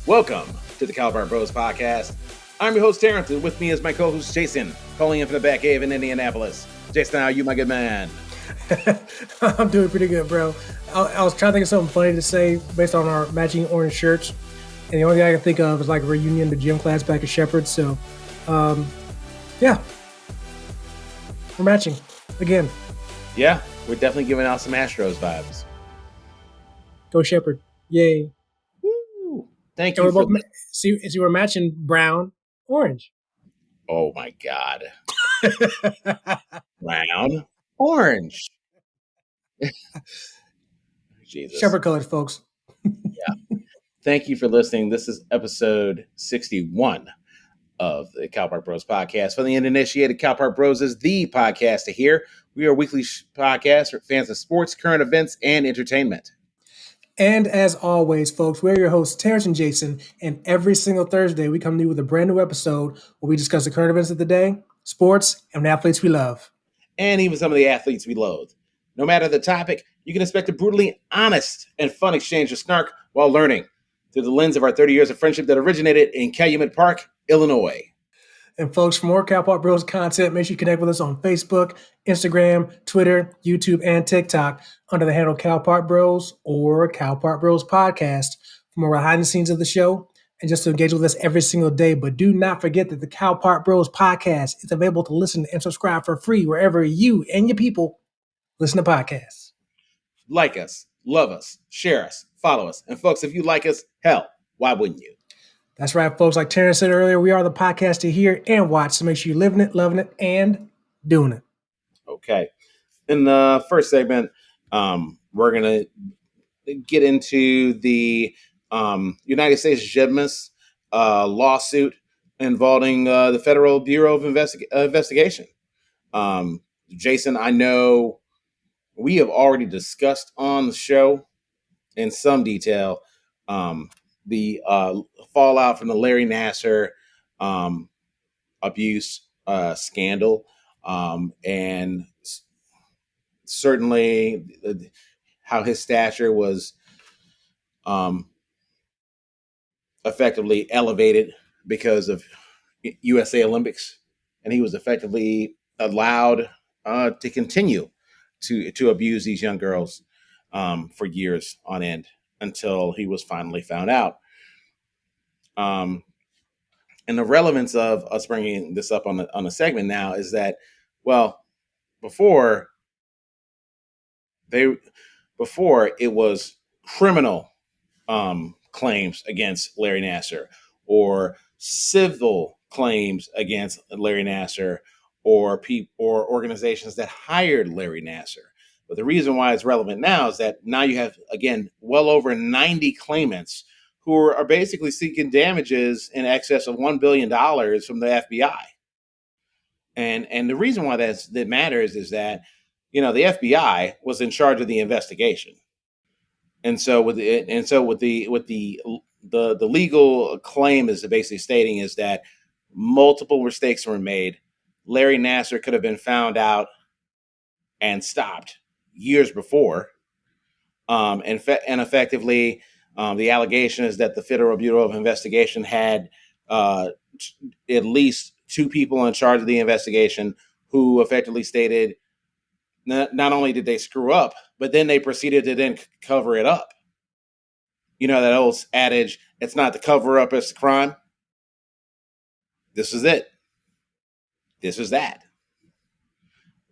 Welcome to the Caliber Bros podcast. I'm your host, Terrence, and with me is my co-host, Jason, calling in from the back cave in Indianapolis. Jason, how are you, my good man? I'm doing pretty good, bro. I was trying to think of something funny to say based on our matching orange shirts, and the only thing I can think of is like a reunion to gym class back at Shepherd. So, yeah, we're matching again. Yeah, we're definitely giving out some Astros vibes. Go Shepherd! Yay! Woo! Thank And you we're for both see we're matching brown, orange. Oh my God. Brown, orange. Jesus. Shepherd colors, folks. Yeah. Thank you for listening. This is episode 61 of the Cal Park Bros podcast. For the uninitiated, Cal Park Bros is the podcast to hear. We are a weekly podcast for fans of sports, current events, and entertainment. And as always, folks, we're your hosts, Terrence and Jason, and every single Thursday we come to you with a brand new episode where we discuss the current events of the day, sports, and the athletes we love. And even some of the athletes we loathe. No matter the topic, you can expect a brutally honest and fun exchange of snark while learning through the lens of our 30 years of friendship that originated in Calumet Park, Illinois. And folks, for more Cal Park Bros content, make sure you connect with us on Facebook, Instagram, Twitter, YouTube, and TikTok under the handle Cal Park Bros or Cal Park Bros Podcast for more behind the scenes of the show and just to engage with us every single day. But do not forget that the Cal Park Bros Podcast is available to listen and subscribe for free wherever you and your people listen to podcasts. Like us, love us, share us, follow us. And folks, if you like us, hell, why wouldn't you? That's right, folks. Like Terrence said earlier, we are the podcast to hear and watch. So make sure you're living it, loving it, and doing it. Okay. In the first segment, we're going to get into the United States gymnasts lawsuit involving the Federal Bureau of Investigation. Jason, I know we have already discussed on the show in some detail the fallout from the Larry Nassar abuse scandal, and certainly how his stature was effectively elevated because of USA Olympics, and he was effectively allowed to continue to abuse these young girls for years on end until he was finally found out. And the relevance of us bringing this up on a segment now is that, well, before it was criminal claims against Larry Nassar, or civil claims against Larry Nassar, or organizations that hired Larry Nassar. But the reason why it's relevant now is that now you have, again, well over 90 claimants who are basically seeking damages in excess of $1 billion from the FBI. And the reason why that matters is that, the FBI was in charge of the investigation. And so with the legal claim is basically stating is that multiple mistakes were made. Larry Nassar could have been found out and stopped years before. And effectively, the allegation is that the Federal Bureau of Investigation had at least two people in charge of the investigation who effectively stated not only did they screw up, but then they proceeded to then cover it up. You know that old adage, it's not the cover up, it's the crime. This is it. This is that.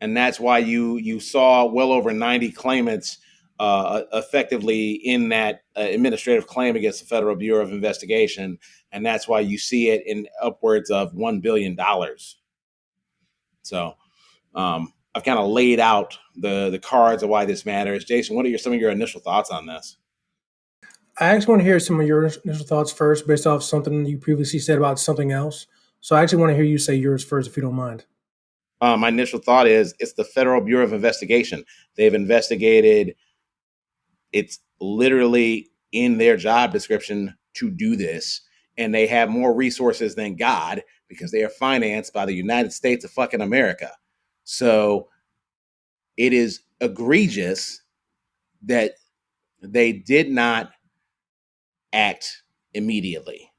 And that's why you saw well over 90 claimants effectively in that administrative claim against the Federal Bureau of Investigation. And that's why you see it in upwards of $1 billion. So I've kind of laid out the cards of why this matters. Jason, what are some of your initial thoughts on this? I actually want to hear some of your initial thoughts first, based off something you previously said about something else. So I actually want to hear you say yours first, if you don't mind. My initial thought is it's the Federal Bureau of Investigation. They've investigated. It's literally in their job description to do this. And they have more resources than God because they are financed by the United States of fucking America. So it is egregious that they did not act immediately.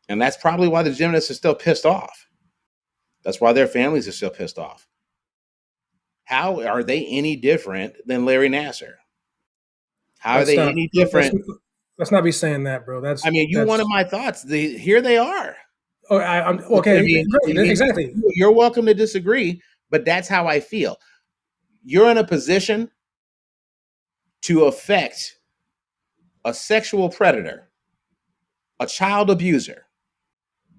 And that's probably why the gymnasts are still pissed off. That's why their families are still pissed off. How are they any different than Larry Nassar? How are Let's they not any let's different? let's not be saying that, bro. I mean, you wanted That's my thoughts. Here they are. oh, I'm I okay. mean, Great, exactly. you're welcome to disagree, but that's how I feel. You're in a position to affect a sexual predator, a child abuser.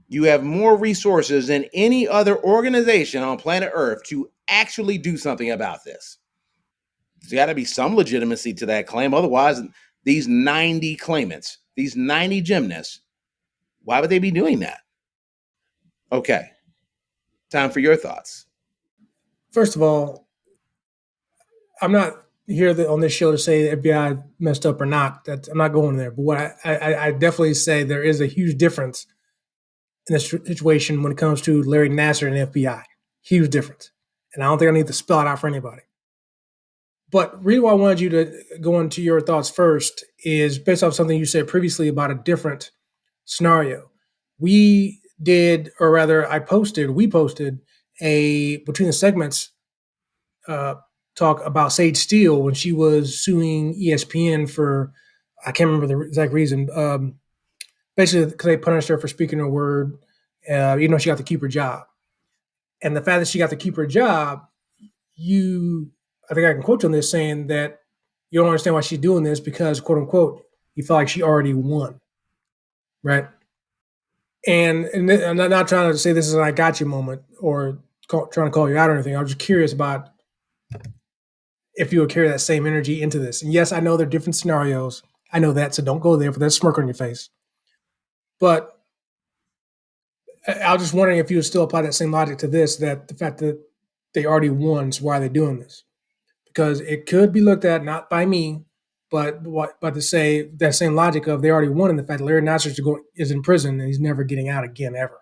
You have more resources than any other organization on planet Earth to actually do something about this. There's got to be some legitimacy to that claim. Otherwise, these 90 claimants, these 90 gymnasts, why would they be doing that? Okay, time for your thoughts. First of all, I'm not here on this show to say the FBI messed up or not. I'm not going there. But what I definitely say there is a huge difference in this situation when it comes to Larry Nassar and the FBI. Huge difference. And I don't think I need to spell it out for anybody. But really, why I wanted you to go into your thoughts first is based off something you said previously about a different scenario. We did, or rather, we posted a between the segments uh, talk about Sage Steele when she was suing ESPN for, I can't remember the exact reason. Basically, because they punished her for speaking her word, even though she got to keep her job. And the fact that she got to keep her job, I think I can quote you on this saying that you don't understand why she's doing this because, quote unquote, you feel like she already won, right? And I'm not trying to say this is an I got you moment or trying to call you out or anything. I was just curious about if you would carry that same energy into this. And yes, I know there are different scenarios. I know that, so don't go there with that smirk on your face. But I was just wondering if you would still apply that same logic to this, that the fact that they already won, so why are they doing this? Because it could be looked at not by me, but to say that same logic of they already won, and the fact that Larry Nassar is in prison and he's never getting out again ever.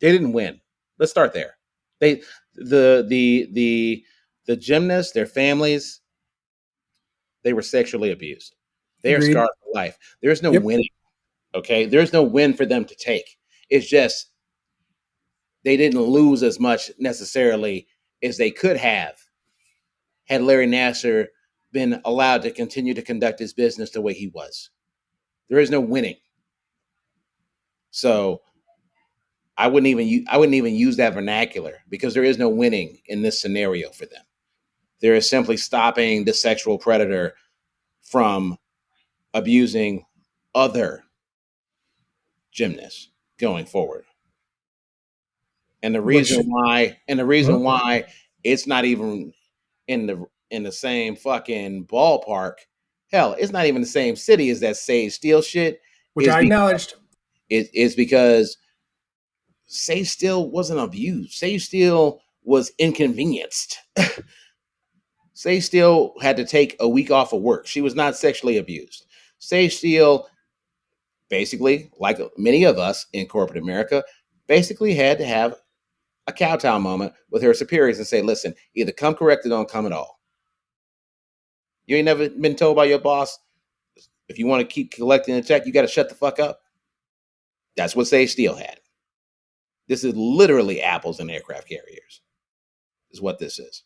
They didn't win. Let's start there. They the gymnasts, their families, they were sexually abused. They are Agreed. scarred for life. There's no Yep. winning. Okay, there's no win for them to take. It's just they didn't lose as much necessarily as they could have had Larry Nassar been allowed to continue to conduct his business the way he was. There is no winning. So I wouldn't even use that vernacular because there is no winning in this scenario for them. There is simply stopping the sexual predator from abusing other gymnasts going forward. And the Which reason why Mhm. it's not even in the same fucking ballpark, hell, it's not even the same city as that Sage Steele shit, which is I acknowledged. because Sage Steele wasn't abused. Sage Steele was inconvenienced. Sage Steele had to take a week off of work. She was not sexually abused. Sage Steele, basically, like many of us in corporate America, basically had to have a kowtow moment with her superiors and say, listen, either come correct or don't come at all. You ain't never been told by your boss, if you want to keep collecting a check, you got to shut the fuck up. That's what Sage Steele had. This is literally apples and aircraft carriers, is what this is.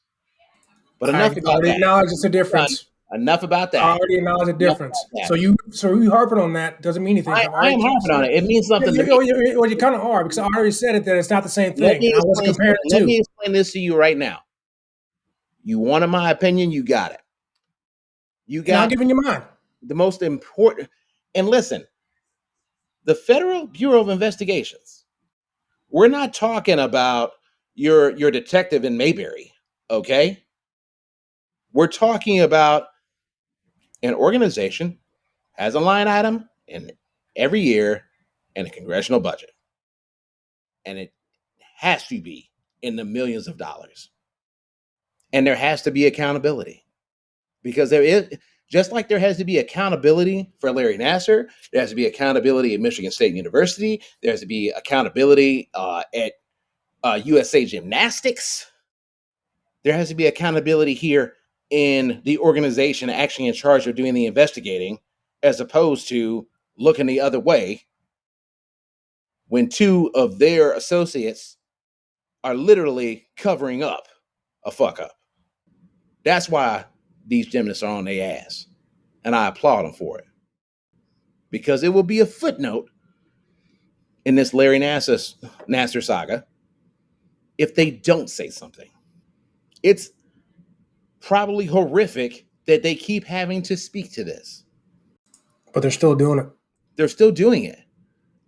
But I enough about already that. acknowledge it's a difference. Enough about I that. already acknowledge the Enough about difference. that. So you harping on that doesn't mean anything. I've I already am harping on said it. It means something to me. well, you kind of are because I already said it that it's not the same thing, and I wasn't comparing the Let two. me explain this to you right now. You wanted my opinion, you got it. You And I'm got giving you mine. the most important. And listen, the Federal Bureau of Investigations. We're not talking about your detective in Mayberry, okay? We're talking about an organization has a line item in every year in a congressional budget, and it has to be in the millions of dollars, and there has to be accountability because there is, just like there has to be accountability for Larry Nassar, there has to be accountability at Michigan State University, there has to be accountability at USA Gymnastics. There has to be accountability here in the organization actually in charge of doing the investigating, as opposed to looking the other way when two of their associates are literally covering up a fuck up. That's why these gymnasts are on their ass. And I applaud them for it. Because it will be a footnote in this Larry Nassar saga if they don't say something. It's probably horrific that they keep having to speak to this. But they're still doing it. They're still doing it.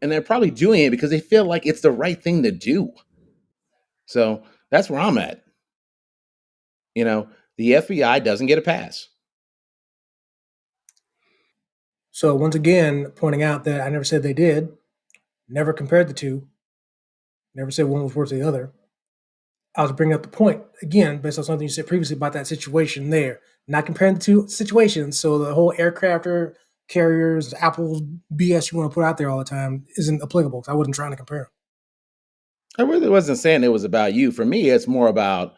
And they're probably doing it because they feel like it's the right thing to do. So that's where I'm at. You know, the FBI doesn't get a pass. So once again, pointing out that I never said they did, never compared the two, never said one was worse than the other. I was bringing up the point again based on something you said previously about that situation there, not comparing the two situations. So the whole aircrafter carriers, Apple's BS you want to put out there all the time isn't applicable because I wasn't trying to compare. I really wasn't saying it was about you. For me, it's more about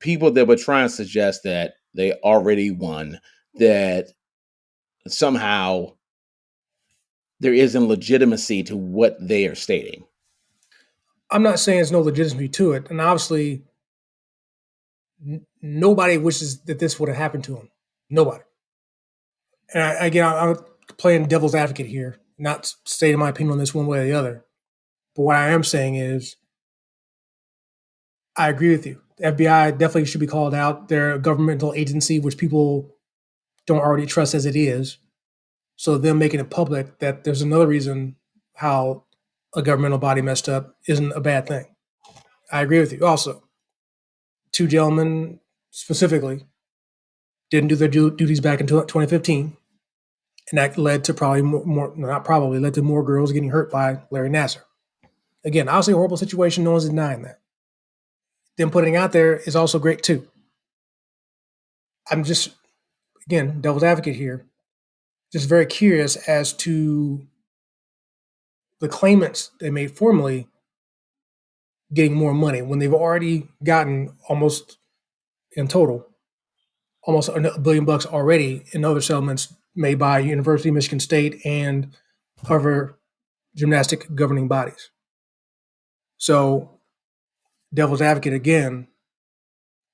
people that were trying to suggest that they already won, that somehow there isn't legitimacy to what they are stating. I'm not saying there's no legitimacy to it, and obviously nobody wishes that this would have happened to him. Nobody. And again, I'm playing devil's advocate here, not stating my opinion on this one way or the other. But what I am saying is, I agree with you. The FBI definitely should be called out. They're a governmental agency, which people don't already trust as it is. So them making it public that there's another reason how a governmental body messed up isn't a bad thing. I agree with you. Also, two gentlemen specifically didn't do their duties back in 2015, and that led to probably led to more girls getting hurt by Larry Nassar. Again, obviously a horrible situation. No one's denying that. Them putting it out there is also great too. I'm just, again, devil's advocate here, just very curious as to the claimants they made formally getting more money when they've already gotten almost in total almost $1 billion already in other settlements made by University of Michigan State and other gymnastic governing bodies. So, devil's advocate again,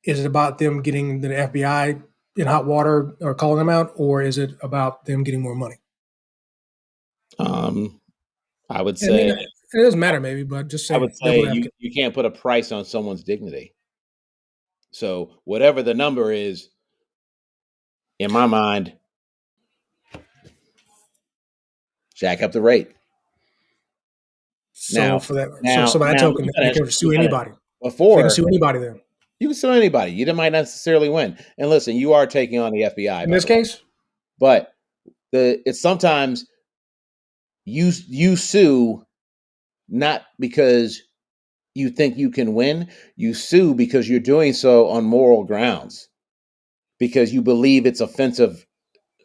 is it about them getting the FBI in hot water or calling them out, or is it about them getting more money? I would I mean, say it doesn't matter maybe, but just I saying, would say devil's advocate. you can't put a price on someone's dignity. So whatever the number is, in my mind, jack up the rate. So Now, for that, now, by that now, let token, me they finish. can Let me sue finish. anybody. They can Before sue anybody then. you can sue anybody, you might not necessarily win. And listen, you are taking on the FBI, In by this the way. case, But it's sometimes you sue not because you think you can win. You sue because you're doing so on moral grounds, because you believe it's offensive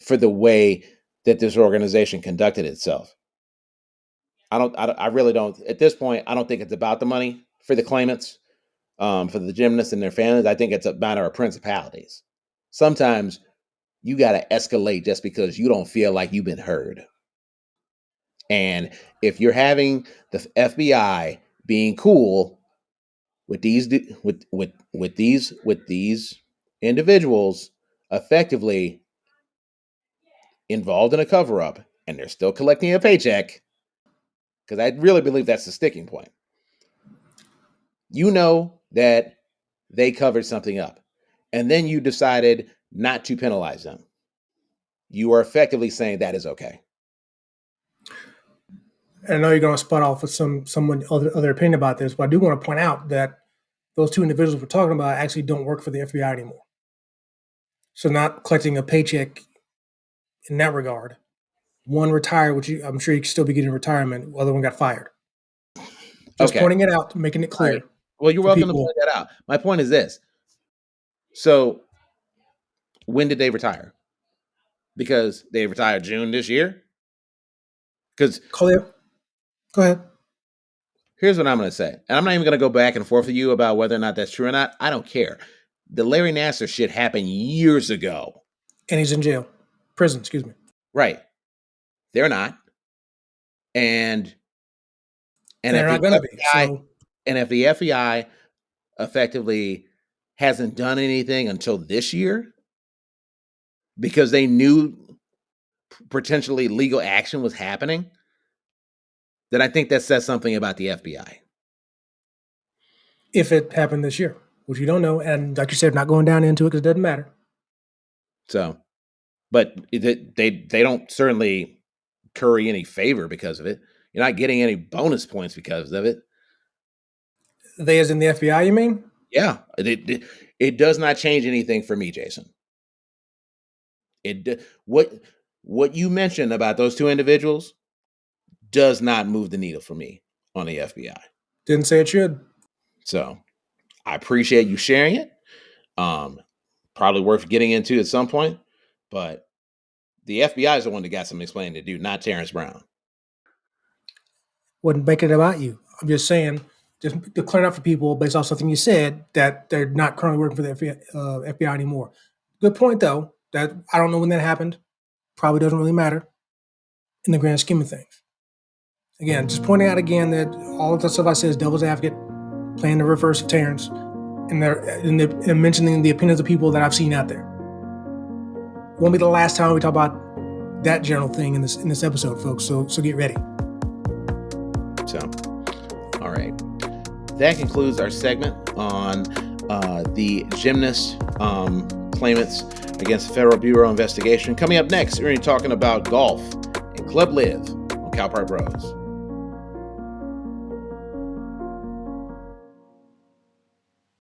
for the way that this organization conducted itself. I really don't. At this point, I don't think it's about the money for the claimants, for the gymnasts and their families. I think it's a matter of principalities. Sometimes you got to escalate just because you don't feel like you've been heard. And if you're having the FBI being cool with these individuals effectively involved in a cover up, and they're still collecting a paycheck, because I really believe that's the sticking point. You know that they covered something up, and then you decided not to penalize them. You are effectively saying that is okay. and I know you're going to spot off with someone other opinion about this, but I do want to point out that those two individuals we're talking about actually don't work for the FBI anymore. So not collecting a paycheck in that regard. One retired, which I'm sure you can still be getting retirement. The other one got fired. Just Okay. pointing it out, making it All right. clear Well, you're for welcome to people. point that out. My point is this. So, when did they retire? Because they retired June this year? Because Go ahead. here's what I'm going to say. And I'm not even going to go back and forth with you about whether or not that's true or not. I don't care. The Larry Nassar shit happened years ago. And he's in jail. Prison, excuse me. Right. They're not. And They're if not the going to be. FBI So and if the FBI effectively hasn't done anything until this year because they knew potentially legal action was happening, then I think that says something about the FBI. if it happened this year, which you don't know, and like you said, not going down into it because it doesn't matter. So, but they don't certainly curry any favor because of it. You're not getting any bonus points because of it. They, as in the FBI, you mean? Yeah, it does not change anything for me, Jason. What you mentioned about those two individuals does not move the needle for me on the FBI. Didn't say it should. So I appreciate you sharing it. Probably worth getting into at some point, but the FBI is the one that got some explaining to do, not Terrence Brown. Wouldn't make it about you. I'm just saying, just to clear it up for people based off something you said, that they're not currently working for the FBI anymore. Good point, though. That I don't know when that happened. Probably doesn't really matter in the grand scheme of things. Again, just pointing out again that all of the stuff I said is devil's advocate, playing the reverse of Terrence, and mentioning the opinions of people that I've seen out there. It won't be the last time we talk about that general thing in this episode, folks. So get ready. So, all right, that concludes our segment on the gymnast claimants against the Federal Bureau of Investigation. Coming up next, we're going to be talking about golf and Club Live on Cal Park Bros.